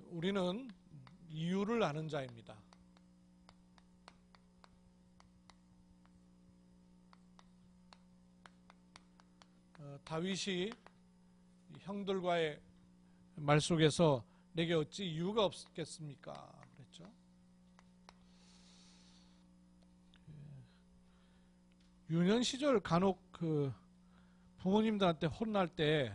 우리는 이유를 아는 자입니다. 다윗이 형들과의 말 속에서 내게 어찌 이유가 없겠습니까? 그랬죠. 유년 시절 간혹 부모님들한테 혼날 때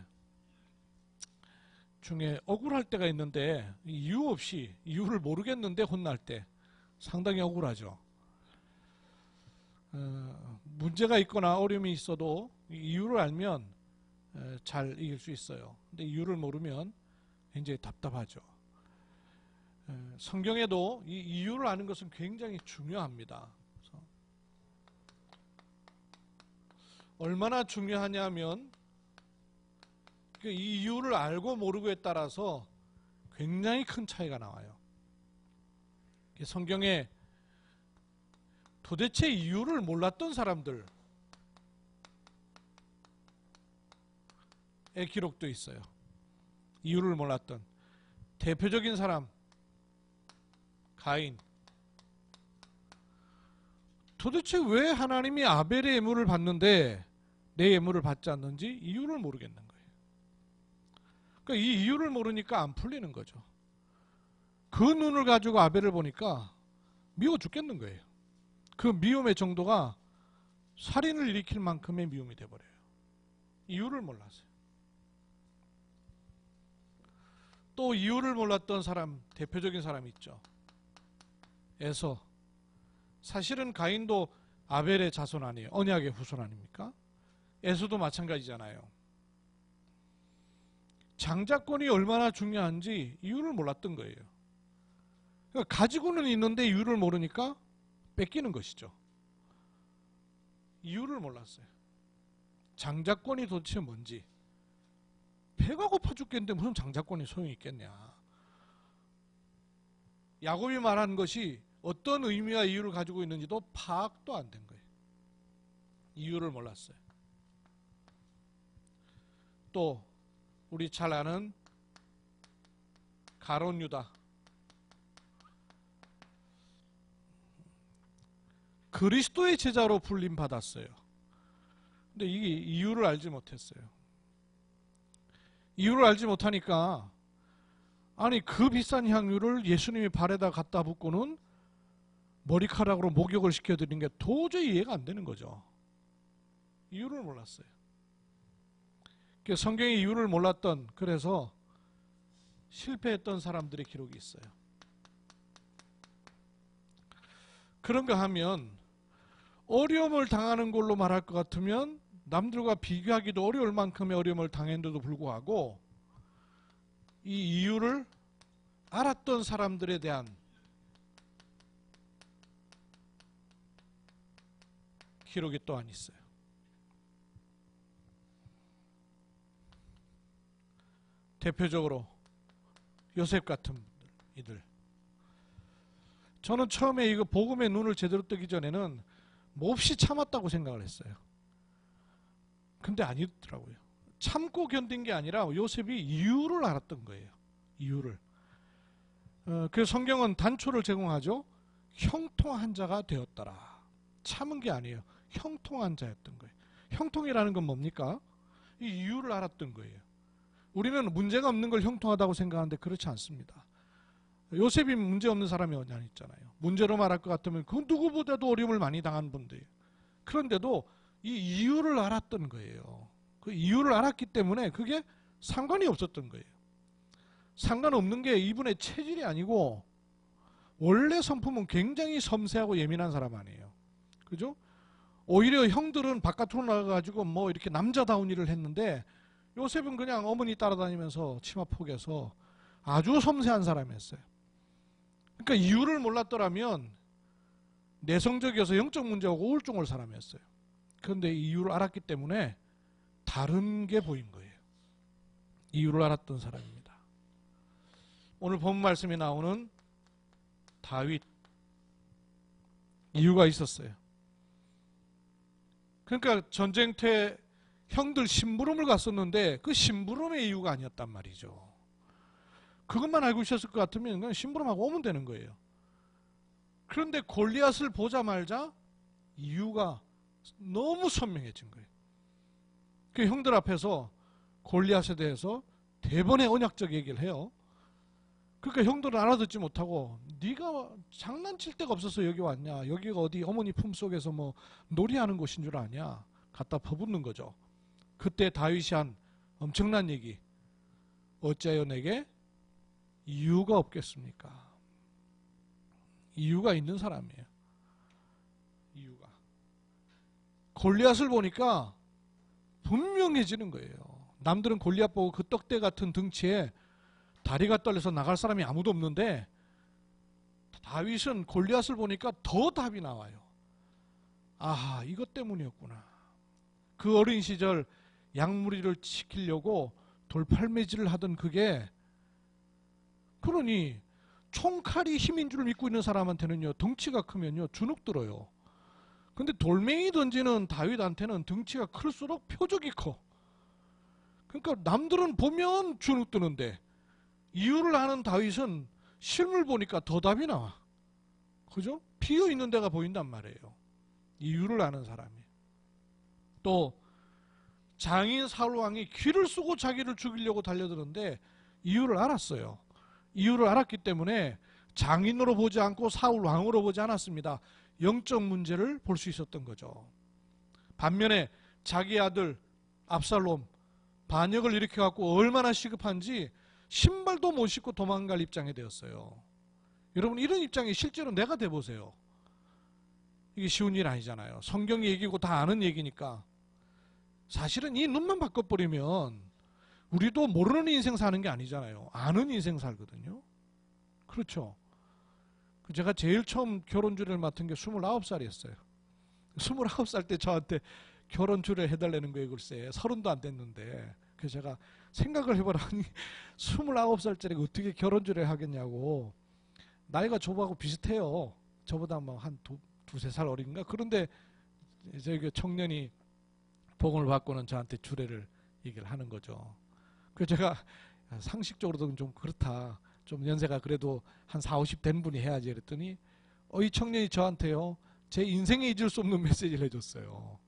중에 억울할 때가 있는데 이유 없이 이유를 모르겠는데 혼날 때 상당히 억울하죠. 문제가 있거나 어려움이 있어도 이유를 알면 잘 이길 수 있어요. 근데 이유를 모르면 굉장히 답답하죠. 성경에도 이 이유를 아는 것은 굉장히 중요합니다. 그래서 얼마나 중요하냐면 이 이유를 알고 모르고에 따라서 굉장히 큰 차이가 나와요. 성경에 도대체 이유를 몰랐던 사람들의 기록도 있어요. 이유를 몰랐던 대표적인 사람 가인. 도대체 왜 하나님이 아벨의 예물을 받는데 내 예물을 받지 않는지 이유를 모르겠는 거예요. 그러니까 이 이유를 모르니까 안 풀리는 거죠. 그 눈을 가지고 아벨을 보니까 미워 죽겠는 거예요. 그 미움의 정도가 살인을 일으킬 만큼의 미움이 돼버려요. 이유를 몰랐어요. 또 이유를 몰랐던 사람, 대표적인 사람이 있죠. 에서. 사실은 가인도 아벨의 자손 아니에요. 언약의 후손 아닙니까? 에서도 마찬가지잖아요. 장자권이 얼마나 중요한지 이유를 몰랐던 거예요. 그러니까 가지고는 있는데 이유를 모르니까 뺏기는 것이죠. 이유를 몰랐어요. 장자권이 도대체 뭔지. 배가 고파 죽겠는데 무슨 장자권이 소용이 있겠냐. 야곱이 말한 것이 어떤 의미와 이유를 가지고 있는지도 파악도 안 된 거예요. 이유를 몰랐어요. 또 우리 잘 아는 가룟 유다. 그리스도의 제자로 불림 받았어요. 근데 이게 이유를 알지 못했어요. 이유를 알지 못하니까 아니 그 비싼 향유를 예수님이 발에다 갖다 붓고는 머리카락으로 목욕을 시켜드린 게 도저히 이해가 안 되는 거죠. 이유를 몰랐어요. 성경의 이유를 몰랐던, 그래서 실패했던 사람들의 기록이 있어요. 그런가 하면 어려움을 당하는 걸로 말할 것 같으면 남들과 비교하기도 어려울 만큼의 어려움을 당했는데도 불구하고 이 이유를 알았던 사람들에 대한 기록이 또한 있어요. 대표적으로 요셉 같은 이들. 저는 처음에 이거 복음의 눈을 제대로 뜨기 전에는 몹시 참았다고 생각을 했어요. 근데 아니더라고요. 참고 견딘 게 아니라 요셉이 이유를 알았던 거예요. 이유를. 그래서 성경은 단초를 제공하죠. 형통한 자가 되었더라. 참은 게 아니에요. 형통한 자였던 거예요. 형통이라는 건 뭡니까? 이 이유를 알았던 거예요. 우리는 문제가 없는 걸 형통하다고 생각하는데 그렇지 않습니다. 요셉이 문제 없는 사람이 어디 안 있잖아요. 문제로 말할 것 같으면 그 누구보다도 어려움을 많이 당한 분들이에요. 그런데도 이 이유를 알았던 거예요. 그 이유를 알았기 때문에 그게 상관이 없었던 거예요. 상관없는 게 이분의 체질이 아니고 원래 성품은 굉장히 섬세하고 예민한 사람 아니에요. 그죠? 오히려 형들은 바깥으로 나가가지고 뭐 이렇게 남자다운 일을 했는데 요셉은 그냥 어머니 따라다니면서 치마 폭에서 아주 섬세한 사람이었어요. 그러니까 이유를 몰랐더라면 내성적이어서 영적 문제하고 우울증 올 사람이었어요. 그런데 이유를 알았기 때문에 다른 게 보인 거예요. 이유를 알았던 사람입니다. 오늘 본 말씀에 나오는 다윗. 이유가 있었어요. 그러니까 전쟁터에 형들 심부름을 갔었는데 그 심부름의 이유가 아니었단 말이죠. 그것만 알고 있었을 것 같으면 그냥 심부름하고 오면 되는 거예요. 그런데 골리앗을 보자마자 이유가 너무 선명해진 거예요. 그 형들 앞에서 골리앗에 대해서 대번에 언약적 얘기를 해요. 그러니까 형들은 알아듣지 못하고 네가 장난칠 데가 없어서 여기 왔냐, 여기가 어디 어머니 품속에서 뭐 놀이하는 곳인 줄 아냐, 갖다 퍼붓는 거죠. 그때 다윗이 한 엄청난 얘기, 어찌하여 내게 이유가 없겠습니까? 이유가 있는 사람이에요. 이유가. 골리앗을 보니까 분명해지는 거예요. 남들은 골리앗 보고 그 떡대 같은 등치에 다리가 떨려서 나갈 사람이 아무도 없는데 다윗은 골리앗을 보니까 더 답이 나와요. 아하, 이것 때문이었구나. 그 어린 시절 양무리를 지키려고 돌팔매질을 하던 그게, 그러니 총칼이 힘인 줄 믿고 있는 사람한테는요, 덩치가 크면요 주눅 들어요. 근데 돌멩이 던지는 다윗한테는 덩치가 클수록 표적이 커. 그러니까 남들은 보면 주눅 드는데 이유를 아는 다윗은 실물 보니까 더 답이 나와. 그죠? 비어 있는 데가 보인단 말이에요. 이유를 아는 사람이. 또 장인 사울 왕이 귀를 쓰고 자기를 죽이려고 달려드는데 이유를 알았어요. 이유를 알았기 때문에 장인으로 보지 않고 사울 왕으로 보지 않았습니다. 영적 문제를 볼 수 있었던 거죠. 반면에 자기 아들 압살롬 반역을 일으켜갖고 얼마나 시급한지 신발도 못 신고 도망갈 입장이 되었어요. 여러분, 이런 입장이 실제로 내가 돼보세요. 이게 쉬운 일 아니잖아요. 성경 얘기고 다 아는 얘기니까. 사실은 이 눈만 바꿔버리면 우리도 모르는 인생 사는 게 아니잖아요. 아는 인생 살거든요. 그렇죠. 제가 제일 처음 결혼 주례를 맡은 게 29살이었어요. 29살 때 저한테 결혼 주례 해달라는 거예요. 글쎄 30도 안 됐는데. 그래서 제가 생각을 해보라니 29살짜리가 어떻게 결혼 주례 하겠냐고. 나이가 저하고 비슷해요. 저보다 뭐 한 두세 살 어린가. 그런데 저희 청년이 복음을 받고는 저한테 주례를 얘기를 하는 거죠. 그래서 제가 상식적으로도 좀 그렇다. 좀 연세가 그래도 한 40, 50 된 분이 해야지. 그랬더니 이 청년이 저한테요, 제 인생에 잊을 수 없는 메시지를 해줬어요.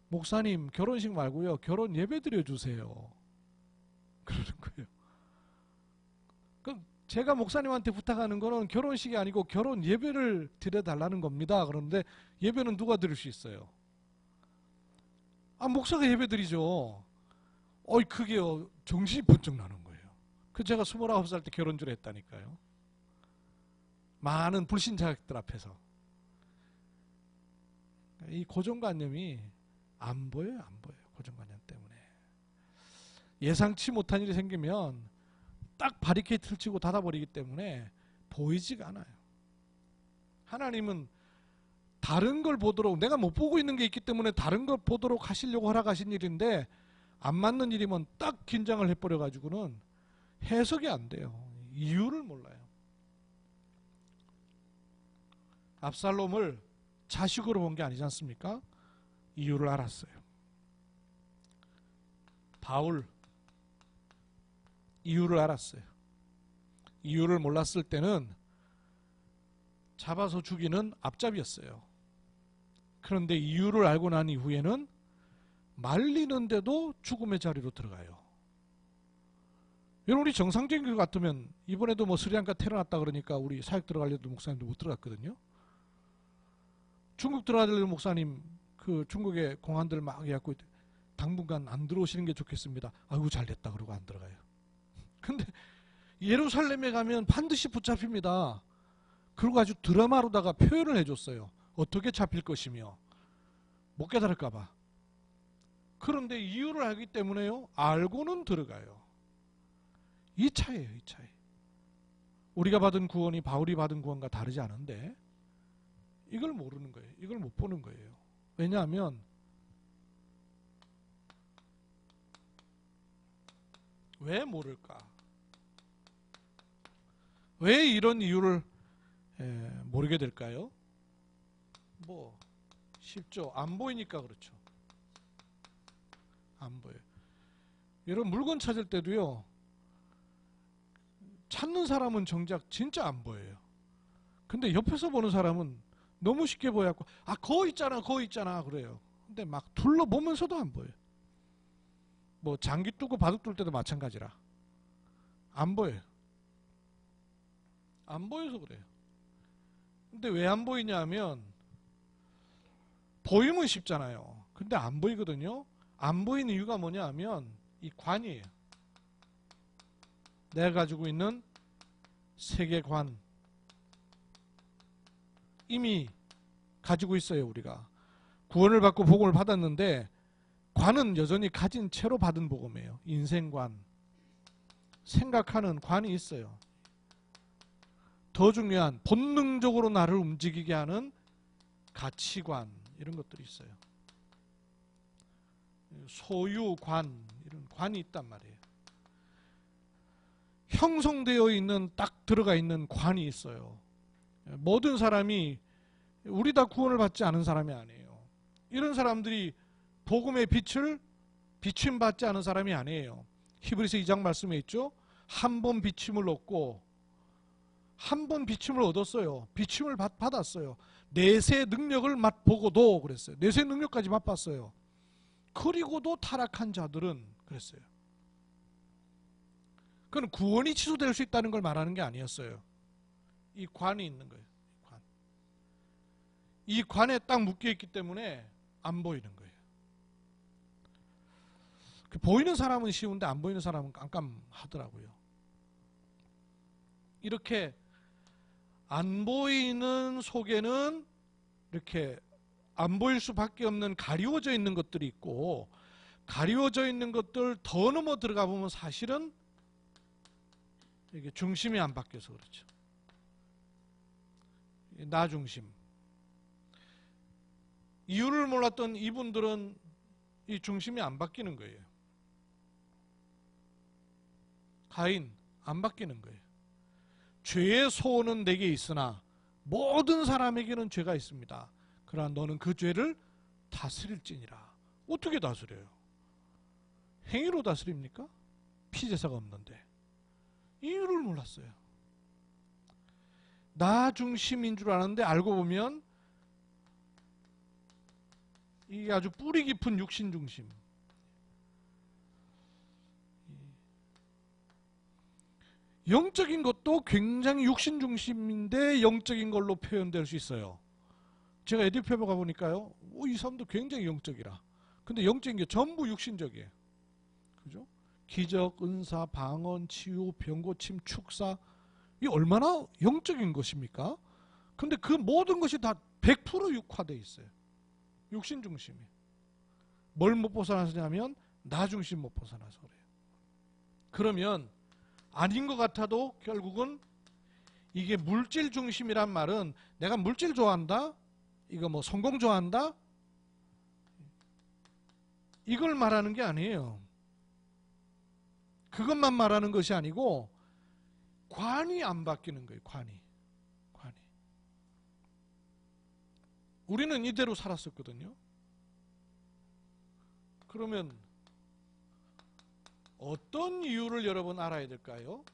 목사님, 결혼식 말고요, 결혼 예배 드려주세요. 그러는 거예요. 그럼 제가 목사님한테 부탁하는 거는 결혼식이 아니고 결혼 예배를 드려달라는 겁니다. 그런데 예배는 누가 드릴 수 있어요? 목사가 예배 드리죠. 그게요, 정신이 번쩍 나는 거예요. 그 제가 29살 때 결혼 주례 했다니까요. 많은 불신자들 앞에서. 이 고정관념이 안 보여요, 안 보여요. 고정관념 때문에. 예상치 못한 일이 생기면 딱 바리케이트를 치고 닫아버리기 때문에 보이지가 않아요. 하나님은 다른 걸 보도록, 내가 못 보고 있는 게 있기 때문에 다른 걸 보도록 하시려고 허락하신 일인데 안 맞는 일이면 딱 긴장을 해버려가지고는 해석이 안 돼요. 이유를 몰라요. 압살롬을 자식으로 본 게 아니지 않습니까? 이유를 알았어요. 바울, 이유를 알았어요. 이유를 몰랐을 때는 잡아서 죽이는 앞잡이였어요. 그런데 이유를 알고 난 이후에는 말리는데도 죽음의 자리로 들어가요. 여러분, 우리 정상적인 것 같으면 이번에도 뭐 스리랑카 테러 났다 그러니까 우리 사역 들어가려도 목사님도 못 들어갔거든요. 중국 들어가려는 목사님, 그 중국의 공안들 막 해갖고 당분간 안 들어오시는 게 좋겠습니다. 아이고 잘됐다 그러고 안 들어가요. 근데 예루살렘에 가면 반드시 붙잡힙니다. 그리고 아주 드라마로다가 표현을 해줬어요. 어떻게 잡힐 것이며 못 깨달을까봐. 그런데 이유를 알기 때문에요, 알고는 들어가요. 이 차이예요, 이 차이. 우리가 받은 구원이 바울이 받은 구원과 다르지 않은데 이걸 모르는 거예요. 이걸 못 보는 거예요. 왜냐하면 왜 모를까? 왜 이런 이유를 모르게 될까요? 뭐 쉽죠. 안 보이니까 그렇죠. 안 보여요. 여러분, 물건 찾을 때도요, 찾는 사람은 정작 진짜 안 보여요. 근데 옆에서 보는 사람은 너무 쉽게 보여갖고 아 거기 있잖아 거기 있잖아 그래요. 근데 막 둘러보면서도 안 보여요. 뭐 장기 뚫고 바둑 둘 때도 마찬가지라 안 보여요. 안 보여서 그래요. 근데 왜 안 보이냐 하면 보이면 쉽잖아요. 근데 안 보이거든요. 안 보이는 이유가 뭐냐 하면 이 관이에요. 내가 가지고 있는 세계관 이미 가지고 있어요. 우리가 구원을 받고 복음을 받았는데 관은 여전히 가진 채로 받은 복음이에요. 인생관, 생각하는 관이 있어요. 더 중요한 본능적으로 나를 움직이게 하는 가치관 이런 것들이 있어요. 소유관 이런 관이 있단 말이에요. 형성되어 있는 딱 들어가 있는 관이 있어요. 모든 사람이 우리 다 구원을 받지 않은 사람이 아니에요. 이런 사람들이 복음의 빛을 비침받지 않은 사람이 아니에요. 히브리서 2장 말씀에 있죠. 한 번 비침을 얻고 한 번 비침을 얻었어요. 비침을 받았어요. 내세 능력을 맛보고도 그랬어요. 내세 능력까지 맛봤어요. 그리고도 타락한 자들은 그랬어요. 그건 구원이 취소될 수 있다는 걸 말하는 게 아니었어요. 이 관이 있는 거예요. 이 관에 딱 묶여있기 때문에 안 보이는 거예요. 보이는 사람은 쉬운데 안 보이는 사람은 깜깜하더라고요. 이렇게 안 보이는 속에는 이렇게 안 보일 수밖에 없는 가리워져 있는 것들이 있고 가리워져 있는 것들 더 넘어 들어가 보면 사실은 이게 중심이 안 바뀌어서 그렇죠. 나 중심. 이유를 몰랐던 이분들은 이 중심이 안 바뀌는 거예요. 가인 안 바뀌는 거예요. 죄의 소원은 내게 있으나 모든 사람에게는 죄가 있습니다. 그러나 너는 그 죄를 다스릴지니라. 어떻게 다스려요? 행위로 다스립니까? 피제사가 없는데. 이유를 몰랐어요. 나 중심인 줄 아는데 알고 보면 이게 아주 뿌리 깊은 육신 중심. 영적인 것도 굉장히 육신 중심인데 영적인 걸로 표현될 수 있어요. 제가 에디페버 가보니까요. 이 사람도 굉장히 영적이라. 근데 영적인 게 전부 육신적이에요. 그죠? 기적, 은사, 방언, 치유, 병고침, 축사. 이 얼마나 영적인 것입니까? 근데 그 모든 것이 다 100% 육화되어 있어요. 육신 중심이. 뭘 못 벗어나서냐면 나 중심 못 벗어나서 그래요. 그러면 아닌 것 같아도 결국은 이게 물질 중심이란 말은 내가 물질 좋아한다? 이거 뭐 성공 좋아한다? 이걸 말하는 게 아니에요. 그것만 말하는 것이 아니고 관이 안 바뀌는 거예요. 관이. 우리는 이대로 살았었거든요. 그러면 어떤 이유를 여러분 알아야 될까요?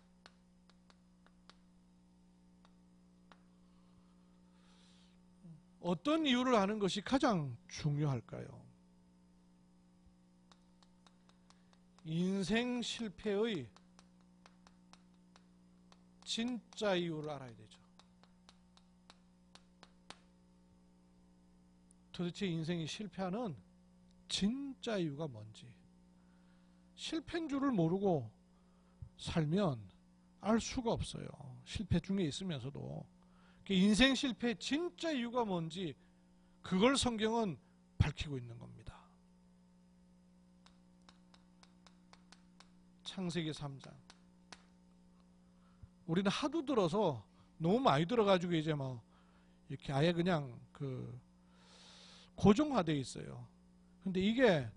어떤 이유를 아는 것이 가장 중요할까요? 인생 실패의 진짜 이유를 알아야 되죠. 도대체 인생이 실패하는 진짜 이유가 뭔지. 실패인 줄을 모르고 살면 알 수가 없어요. 실패 중에 있으면서도. 인생 실패의 진짜 이유가 뭔지 그걸 성경은 밝히고 있는 겁니다. 창세기 3장. 우리는 하도 들어서 너무 많이 들어가지고 이제 뭐 이렇게 아예 그냥 고정화되어 있어요. 근데 이게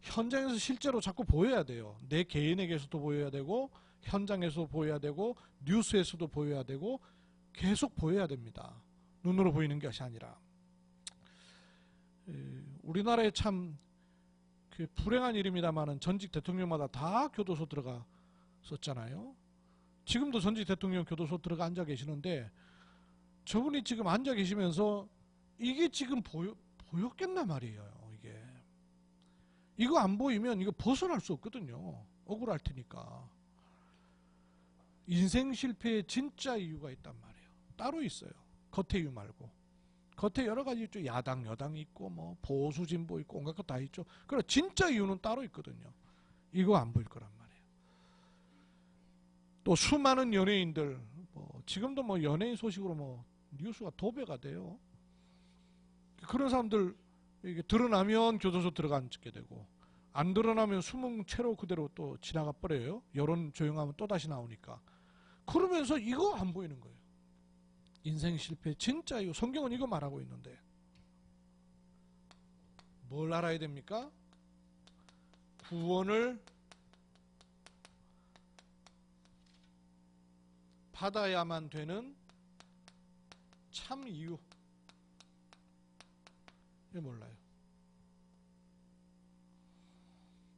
현장에서 실제로 자꾸 보여야 돼요. 내 개인에게서도 보여야 되고 현장에서도 보여야 되고 뉴스에서도 보여야 되고 계속 보여야 됩니다. 눈으로 보이는 것이 아니라. 우리나라에 참 불행한 일입니다만은 전직 대통령마다 다 교도소 들어갔었잖아요. 지금도 전직 대통령 교도소 들어가 앉아 계시는데 저분이 지금 앉아 계시면서 이게 지금 보였겠나 말이에요. 이거 안 보이면 이거 벗어날 수 없거든요. 억울할 테니까. 인생 실패의 진짜 이유가 있단 말이에요. 따로 있어요. 겉의 이유 말고. 겉에 여러 가지 있죠. 야당, 여당이 있고 뭐 보수, 진보 있고 온갖 것 다 있죠. 그러나 진짜 이유는 따로 있거든요. 이거 안 보일 거란 말이에요. 또 수많은 연예인들, 지금도 뭐 연예인 소식으로 뭐 뉴스가 도배가 돼요. 그런 사람들 이게 드러나면 교도소 들어가 앉게 되고 안 드러나면 숨은 채로 그대로 또 지나가 버려요. 여론 조용하면 또 다시 나오니까. 그러면서 이거 안 보이는 거예요. 인생 실패 진짜 이거 성경은 이거 말하고 있는데 뭘 알아야 됩니까? 구원을 받아야만 되는 참 이유. 이거 몰라요.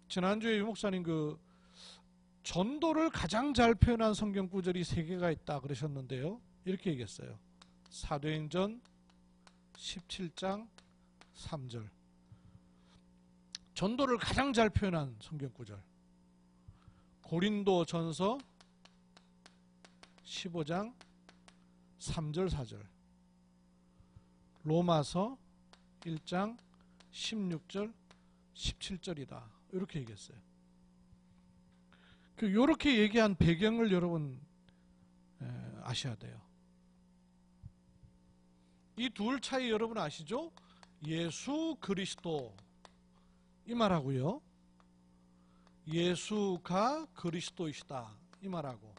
지난주에 유 목사님 전도를 가장 잘 표현한 성경 구절이 3개가 있다 그러셨는데요. 이렇게 얘기했어요. 사도행전 17장 3절. 전도를 가장 잘 표현한 성경 구절. 고린도전서 15장 3절 4절. 로마서 1장 16절 17절이다. 이렇게 얘기했어요. 이렇게 얘기한 배경을 여러분 아셔야 돼요. 이 둘 차이 여러분 아시죠? 예수 그리스도 이 말하고요. 예수가 그리스도이시다 이 말하고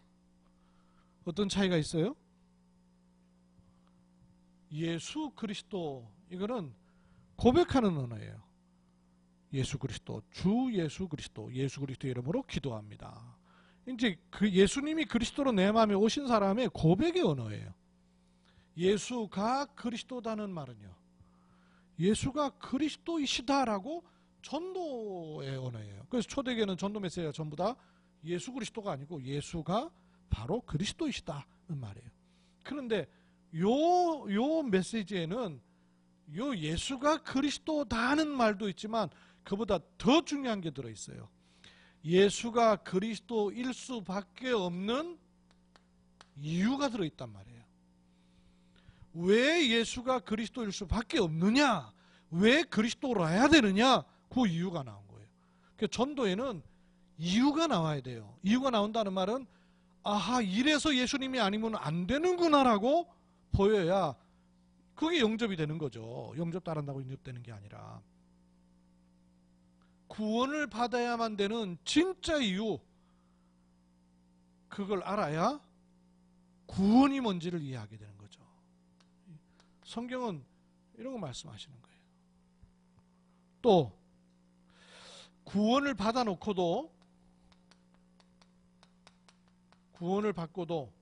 어떤 차이가 있어요? 예수 그리스도 이거는 고백하는 언어예요. 예수 그리스도, 주 예수 그리스도, 예수 그리스도 이름으로 기도합니다. 이제 그 예수님이 그리스도로 내 마음에 오신 사람의 고백의 언어예요. 예수가 그리스도다는 말은요. 예수가 그리스도이시다라고 전도의 언어예요. 그래서 초대교회는 전도 메시지가 전부 다 예수 그리스도가 아니고 예수가 바로 그리스도이시다는 말이에요. 그런데 요 메시지에는 요 예수가 그리스도다는 말도 있지만 그보다 더 중요한 게 들어있어요. 예수가 그리스도일 수밖에 없는 이유가 들어있단 말이에요. 왜 예수가 그리스도일 수밖에 없느냐? 왜 그리스도로 해야 되느냐? 그 이유가 나온 거예요. 그러니까 전도에는 이유가 나와야 돼요. 이유가 나온다는 말은 아하 이래서 예수님이 아니면 안 되는구나라고 보여야 그게 영접이 되는 거죠. 영접 따른다고 영접되는 게 아니라 구원을 받아야만 되는 진짜 이유 그걸 알아야 구원이 뭔지를 이해하게 되는 거죠. 성경은 이런 거 말씀하시는 거예요. 또 구원을 받아놓고도 구원을 받고도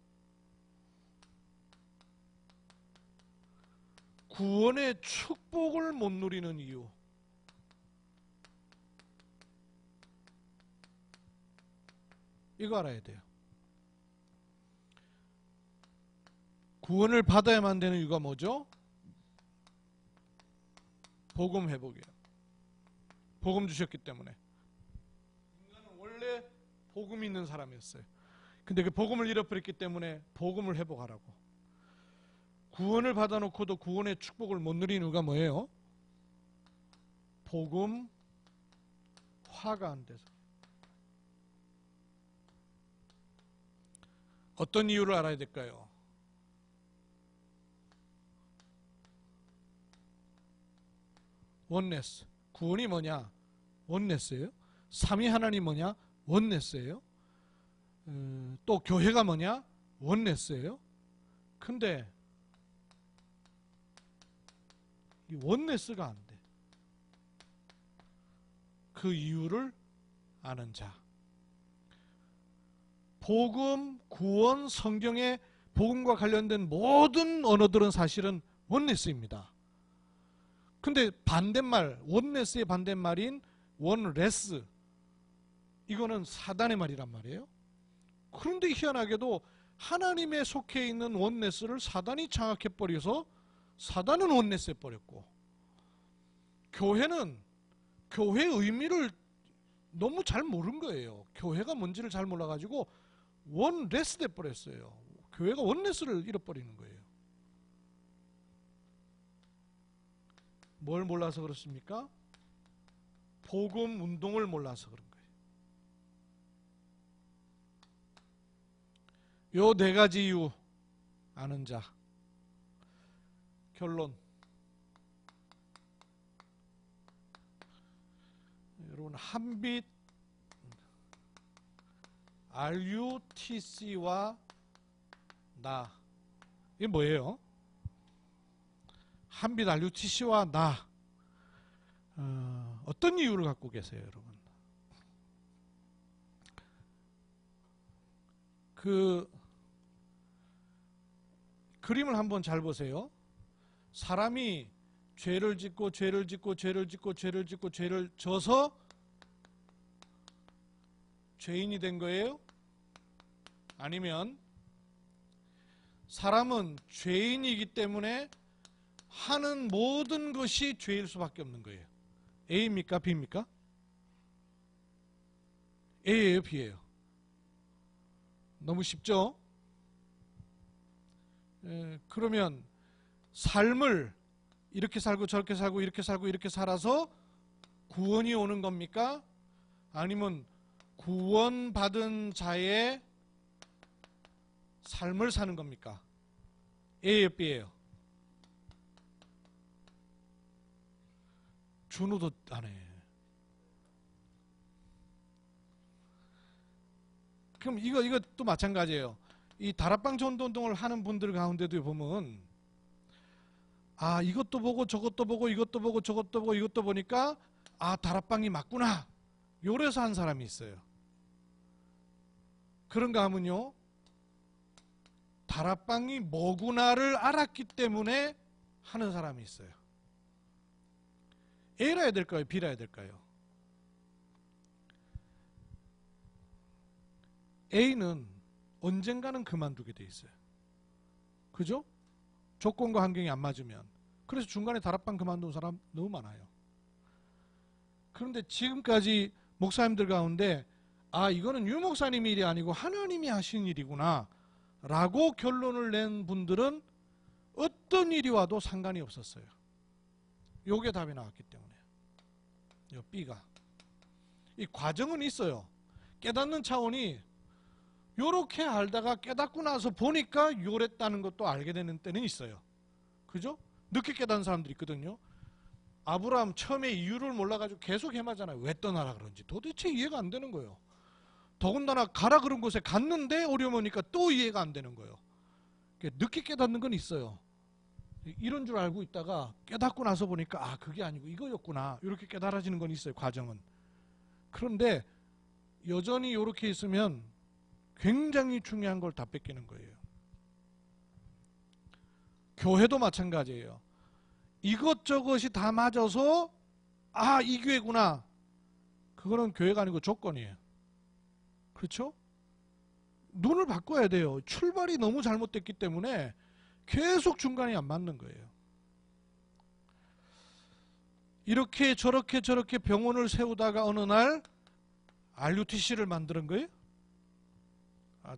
구원의 축복을 못 누리는 이유 이거 알아야 돼요. 구원을 받아야만 되는 이유가 뭐죠? 복음 회복이에요. 복음 주셨기 때문에. 인간은 원래 복음이 있는 사람이었어요. 근데 그 복음을 잃어버렸기 때문에 복음을 회복하라고. 구원을 받아놓고도 구원의 축복을 못 누리는 이유가 뭐예요? 복음 화가 안 돼서. 어떤 이유를 알아야 될까요? 원네스. 구원이 뭐냐? 원네스예요. 삼위 하나님 뭐냐? 원네스예요. 또 교회가 뭐냐? 원네스예요. 근데 이 원네스가 안 돼. 그 이유를 아는 자. 복음, 구원, 성경의 복음과 관련된 모든 언어들은 사실은 원네스입니다. 근데 반대말, 원네스의 반대말인 원레스 이거는 사단의 말이란 말이에요. 그런데 희한하게도 하나님에 속해 있는 원네스를 사단이 장악해버려서 사단은 원네스해버렸고, 교회는 교회의 의미를 너무 잘 모른 거예요. 교회가 뭔지를 잘 몰라가지고 원레스 돼버렸어요. 교회가 원레스를 잃어버리는 거예요. 뭘 몰라서 그렇습니까? 복음 운동을 몰라서 그런 거예요. 요 네 가지 이유 아는 자. 결론. 여러분, 한빛 RUTC와 나, 이게 뭐예요? 한빛 RUTC와 나, 어떤 이유를 갖고 계세요, 여러분? 그 그림을 한번 잘 보세요. 사람이 죄를 짓고 죄를 짓고 죄를 짓고 죄를 짓고 죄를 져서 죄인이 된 거예요? 아니면 사람은 죄인이기 때문에 하는 모든 것이 죄일 수밖에 없는 거예요. A입니까? B입니까? A예요? B예요? 너무 쉽죠? 그러면 삶을 이렇게 살고 저렇게 살고 이렇게 살고 이렇게 살아서 구원이 오는 겁니까? 아니면 구원받은 자의 삶을 사는 겁니까? A예요? B예요? 준우도 안 해. 그럼 이것도 마찬가지예요. 이 다락방 전도운동을 하는 분들 가운데도 보면, 아, 이것도 보고 저것도 보고 이것도 보고 저것도 보고 이것도 보니까 아, 다락방이 맞구나, 요래서 한 사람이 있어요. 그런가 하면요, 다락방이 뭐구나를 알았기 때문에 하는 사람이 있어요. A라 해야 될까요? B라 해야 될까요? A는 언젠가는 그만두게 돼 있어요. 그죠? 조건과 환경이 안 맞으면. 그래서 중간에 다락방 그만둔 사람 너무 많아요. 그런데 지금까지 목사님들 가운데 아, 이거는 유 목사님 일이 아니고 하나님이 하신 일이구나 라고 결론을 낸 분들은 어떤 일이 와도 상관이 없었어요. 요게 답이 나왔기 때문에. 요 B가. 이 과정은 있어요. 깨닫는 차원이 요렇게 알다가 깨닫고 나서 보니까 요랬다는 것도 알게 되는 때는 있어요. 그죠? 늦게 깨닫는 사람들이 있거든요. 아브라함 처음에 이유를 몰라가지고 계속 헤매잖아요. 왜 떠나라 그런지 도대체 이해가 안 되는 거예요. 더군다나 가라 그런 곳에 갔는데 어려우니까 또 이해가 안 되는 거예요. 늦게 깨닫는 건 있어요. 이런 줄 알고 있다가 깨닫고 나서 보니까 아, 그게 아니고 이거였구나, 이렇게 깨달아지는 건 있어요. 과정은. 그런데 여전히 이렇게 있으면 굉장히 중요한 걸 다 뺏기는 거예요. 교회도 마찬가지예요. 이것저것이 다 맞아서 아, 이 교회구나, 그거는 교회가 아니고 조건이에요. 그렇죠? 눈을 바꿔야 돼요. 출발이 너무 잘못됐기 때문에 계속 중간이 안 맞는 거예요. 이렇게 저렇게 저렇게 병원을 세우다가 어느 날 RUTC를 만드는 거예요.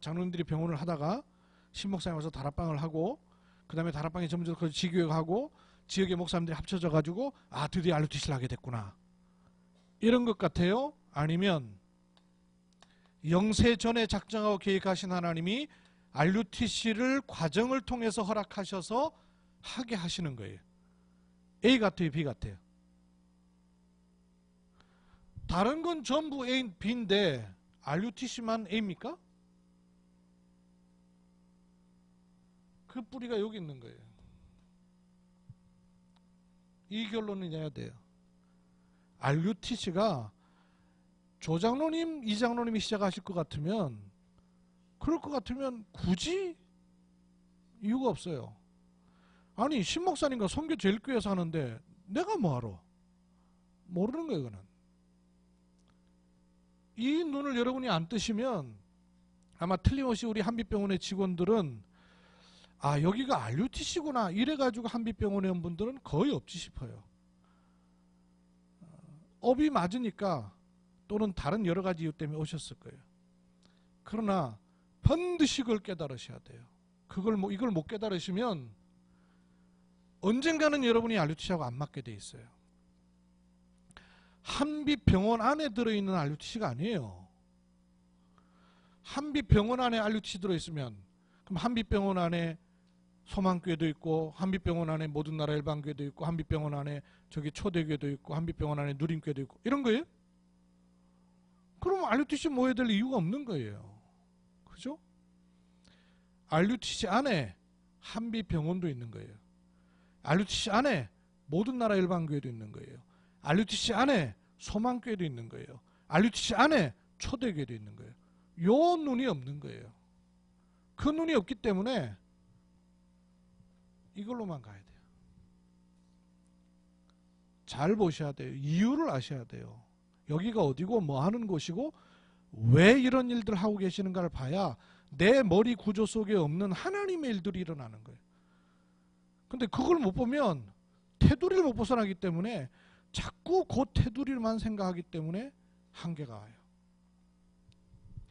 장로님들이 병원을 하다가 신목사님 와서 다락방을 하고, 그 다음에 다락방에 점점 지교육하고 지역의 목사님들이 합쳐져 가지고 아, 드디어 RUTC를 하게 됐구나, 이런 것 같아요? 아니면 영세 전에 작정하고 계획하신 하나님이 RUTC를 과정을 통해서 허락하셔서 하게 하시는 거예요. A 같아요? B 같아요? 다른 건 전부 A, B인데 RUTC만 A입니까? 그 뿌리가 여기 있는 거예요. 이 결론을 내야 돼요. RUTC가 조장로님, 이장로님이 시작하실 것 같으면, 그럴 것 같으면 굳이 이유가 없어요. 아니, 신목사님과 선교 제일교회에서 하는데 내가 뭐하러? 모르는 거예요. 이거는. 이 눈을 여러분이 안 뜨시면 아마 틀림없이 우리 한빛병원의 직원들은 아, 여기가 RUTC구나 이래가지고 한빛병원에 온 분들은 거의 없지 싶어요. 업이 맞으니까 또는 다른 여러 가지 이유 때문에 오셨을 거예요. 그러나 반드시 그걸 깨달으셔야 돼요. 이걸 못 깨달으시면 언젠가는 여러분이 RUTC하고 안 맞게 돼 있어요. 한빛병원 안에 들어있는 RUTC가 아니에요. 한빛병원 안에 RUTC 들어있으면 그럼 한빛병원 안에 소망교회도 있고 한빛병원 안에 모든 나라 일반교회도 있고 한빛병원 안에 저기 초대교회도 있고 한빛병원 안에 누림교회도 있고 이런 거예요? 그럼 RUTC 모여야 될 이유가 없는 거예요. 그죠? RUTC 안에 한빛병원도 있는 거예요. RUTC 안에 모든 나라 일반교회도 있는 거예요. RUTC 안에 소망교회도 있는 거예요. RUTC 안에 초대교회도 있는 거예요. 요 눈이 없는 거예요. 그 눈이 없기 때문에 이걸로만 가야 돼요. 잘 보셔야 돼요. 이유를 아셔야 돼요. 여기가 어디고 뭐 하는 곳이고 왜 이런 일들 하고 계시는가를 봐야 내 머리 구조 속에 없는 하나님의 일들이 일어나는 거예요. 근데 그걸 못 보면 테두리를 못 벗어나기 때문에 자꾸 그 테두리만 생각하기 때문에 한계가 와요.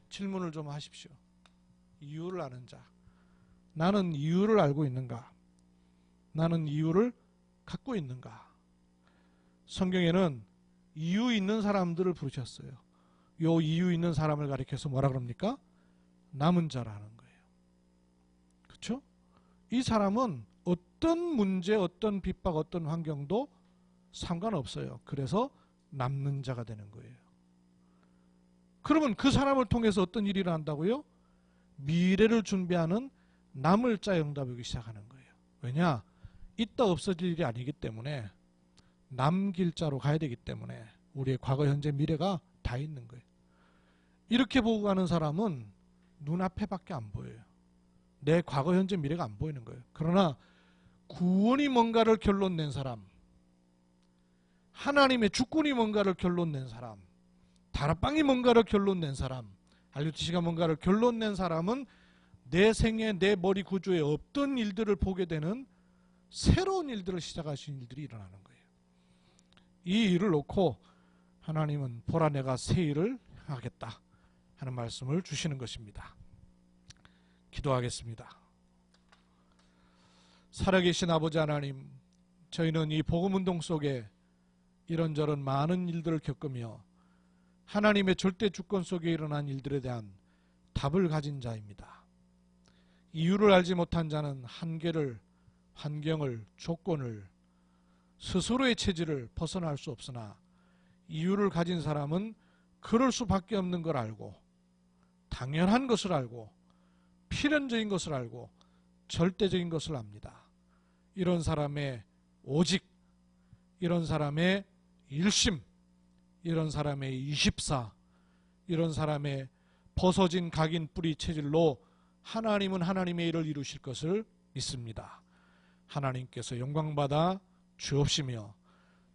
질문을 좀 하십시오. 이유를 아는 자. 나는 이유를 알고 있는가? 나는 이유를 갖고 있는가? 성경에는 이유 있는 사람들을 부르셨어요. 요 이유 있는 사람을 가리켜서 뭐라 그럽니까? 남은 자라는 거예요. 그렇죠? 이 사람은 어떤 문제, 어떤 핍박, 어떤 환경도 상관없어요. 그래서 남는 자가 되는 거예요. 그러면 그 사람을 통해서 어떤 일이 일어난다고요? 미래를 준비하는 남을 자 응답하기 시작하는 거예요. 왜냐? 있다 없어질 일이 아니기 때문에 남길 자로 가야 되기 때문에 우리의 과거, 현재, 미래가 다 있는 거예요. 이렇게 보고 가는 사람은 눈앞에밖에 안 보여요. 내 과거, 현재, 미래가 안 보이는 거예요. 그러나 구원이 뭔가를 결론 낸 사람, 하나님의 주권이 뭔가를 결론 낸 사람, 다락방이 뭔가를 결론 낸 사람, RUTC가 뭔가를 결론 낸 사람은 내 생에 내 머리 구조에 없던 일들을 보게 되는 새로운 일들을 시작하신 일들이 일어나는 거예요. 이 일을 놓고 하나님은 보라 내가 새 일을 하겠다 하는 말씀을 주시는 것입니다. 기도하겠습니다. 살아계신 아버지 하나님, 저희는 이 복음운동 속에 이런저런 많은 일들을 겪으며 하나님의 절대 주권 속에 일어난 일들에 대한 답을 가진 자입니다. 이유를 알지 못한 자는 한계를, 환경을, 조건을, 스스로의 체질을 벗어날 수 없으나 이유를 가진 사람은 그럴 수밖에 없는 걸 알고 당연한 것을 알고 필연적인 것을 알고 절대적인 것을 압니다. 이런 사람의 오직, 이런 사람의 일심, 이런 사람의 24, 이런 사람의 벗어진 각인 뿌리 체질로 하나님은 하나님의 일을 이루실 것을 믿습니다. 하나님께서 영광받아 주옵시며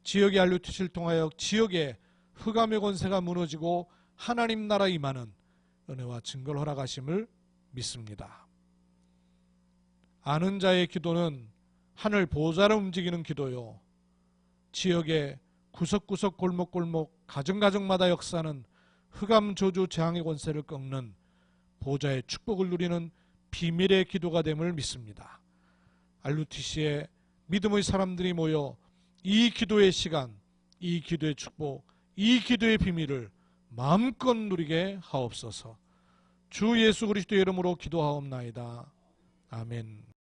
지역의 RUTC를 통하여 지역의 흑암의 권세가 무너지고 하나님 나라 임하는 은혜와 증거를 허락하심을 믿습니다. 아는 자의 기도는 하늘 보좌를 움직이는 기도요, 지역의 구석구석 골목골목 가정가정마다 역사하는 흑암 저주 재앙의 권세를 꺾는 보좌의 축복을 누리는 비밀의 기도가 됨을 믿습니다. RUTC의 믿음의 사람들이 모여 이 기도의 시간, 이 기도의 축복, 이 기도의 비밀을 마음껏 누리게 하옵소서. 주 예수 그리스도의 이름으로 기도하옵나이다. 아멘.